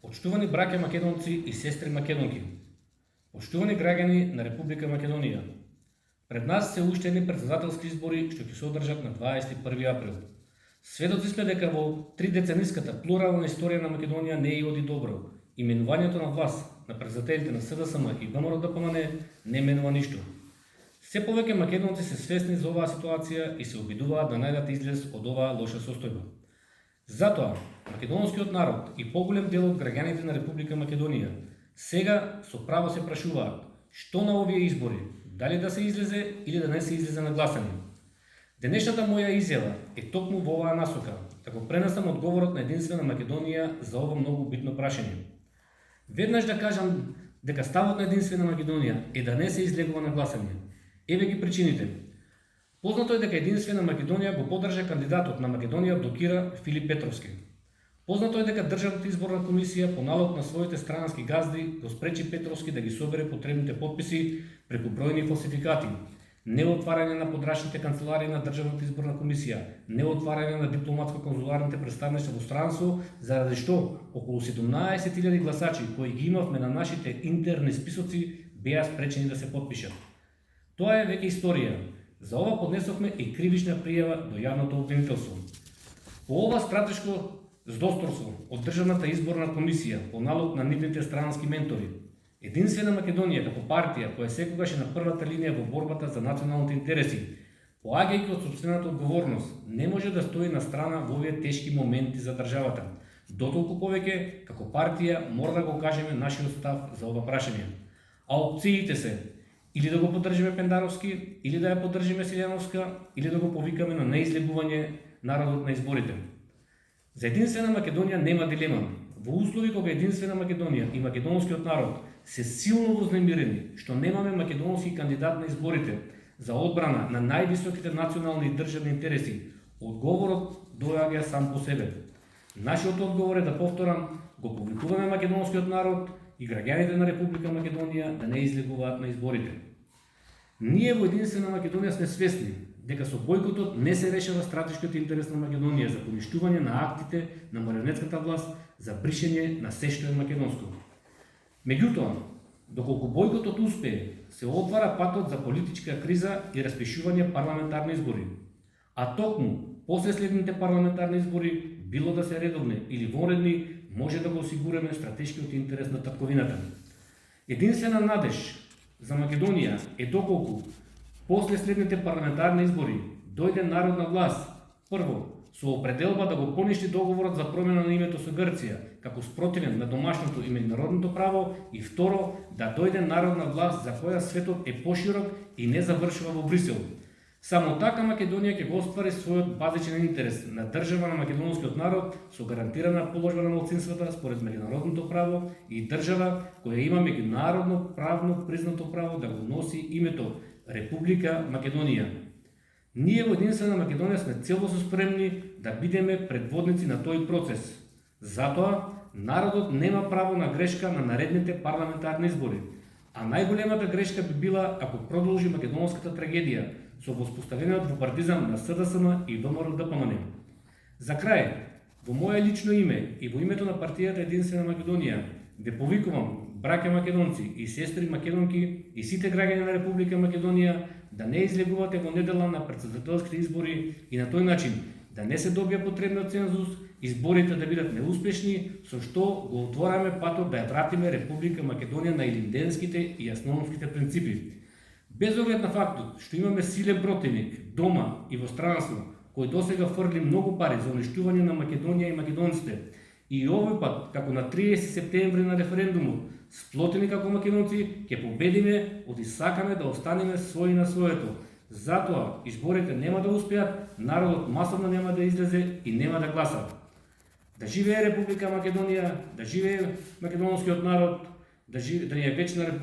Почитувани браќа македонци и сестри македонки, почитувани граѓани на Република Македонија, пред нас се уште едни претседателски избори што ќе се одржат на 21 април. Сведоци сме дека во 3-децениската плурална историја на Македонија не оди добро. Именувањето на власт на председателите на СДСМ и ВМРО-ДПМН не менува ништо. Се повеќе македонци се свесни за оваа ситуација и се обидуваат да најдат излез од оваа лоша состојба. Затоа, македонскиот народ и поголем дел од граѓаните на Република Македонија сега со право се прашуваат што на овие избори, дали да се излезе или да не се излезе на гласање. Денешната моја изјава е токму во оваа насока, да го пренесам одговорот на Единствена Македонија за ова многу битно прашање. Веднаш да кажам дека ставот на Единствена Македонија е да не се излегува на гласање. Еве ги причините. Познато е дека Единствена Македонија го поддржа кандидатот на Македонија блокира Филип Петровски. Познато е дека Државната изборна комисија по налог на своите странски газди го спречи Петровски да ги собере потребните потписи преку бројни фалсификати, неотварање на подрачните канцеларии на Државната изборна комисија, неотварање на дипломатско-конзуларните представништва во странство, заради што околу 17.000 гласачи кои ги имавме на нашите интерни списоци беа спречени да се потпишат. Тоа е веќе историја. За ова поднесовме и кривична пријава до јавното обвинителство. По ова стратешко здосторство од Државната изборна комисија по налог на нивните странски ментори, Единствена Македонија како партија која секогаш е на првата линија во борбата за националните интереси, поаѓајќи од сопствената одговорност, не може да стои на страна во овие тешки моменти за државата. Дотолку повеќе, како партија, мора да го кажеме нашиот став за ова прашање. А опциите се или да го поддржиме Пендаровски, или да ја поддржиме Силјановска, или да го повикаме на неизлегување народот на изборите. За Единствена Македонија нема дилема. Во услови кога Единствена Македонија и македонскиот народ се силно вознемирени што немаме македонски кандидат на изборите за одбрана на највисоките национални и државни интереси, одговорот доаѓа сам по себе. Нашиот одговор е, да повторам, го повикуваме македонскиот народ и граѓаните на Република Македонија да не излегуваат на изборите. Ние во Единствена Македонија сме свесни дека со бојкотот не се решава стратешкиот интерес на Македонија за поништување на актите на марионетската власт за бришење на се што е македонско. Меѓутоа, доколку бојкотот успее, се отвара патот за политичка криза и распишување парламентарни избори. А токму после следните парламентарни избори, било да се редовни или вонредни, може да го осигураме стратешкиот интерес на татковината. Единствена надеж за Македонија е доколку после следните парламентарни избори дојде народна власт, прво, со определба да го поништи договорот за промена на името со Грција, како спротивен на домашното и меѓународното право, и второ, да дојде народна власт за која светот е поширок и не завршува во Брисел. Само така Македонија ќе го оствари својот базичен интерес на држава на македонскиот народ со гарантирана положба на малцинствата според меѓународното право и држава која има меѓународно правно признато право да го носи името Република Македонија. Ние во Единствена Македонија сме целосно спремни да бидеме предводници на тој процес. Затоа, народот нема право на грешка на наредните парламентарни избори, а најголемата грешка би била ако продолжи македонската трагедија со воспоставениот вопартизам на СДСМ и ВМРО-ДПМН. За крај, во моје лично име и во името на партијата Единствена Македонија, ве повикувам, браќа македонци и сестри македонки и сите граѓани на Република Македонија, да не излегувате во недела на претседателските избори и на тој начин да не се добија потребниот цензус, изборите да бидат неуспешни, со што го отвораме патот да ја вратиме Република Македонија на илинденските и јасноумските принципи. Без оглед на фактот што имаме силен противник дома и во странство, кој досега фрли многу пари за уништување на Македонија и македонците, и овој пат, како на 30 септември на референдумот, сплотени како македонци, ќе победиме оди сакаме да останеме своји на своето. Затоа изборите нема да успеат, народот масовно нема да излезе и нема да гласа. Да живее Република Македонија, да живее македонскиот народ, да ни е вечна Република